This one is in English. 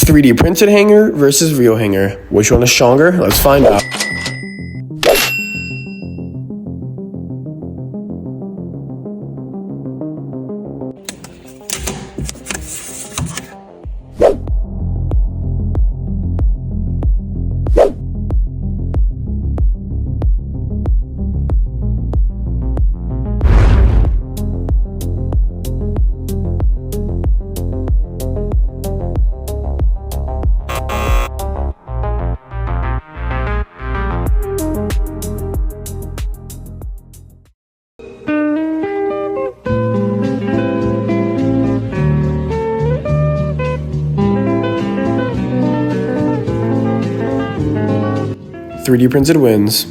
3D printed hanger versus real hanger. Which one is stronger? Let's find out. "3D printed wins."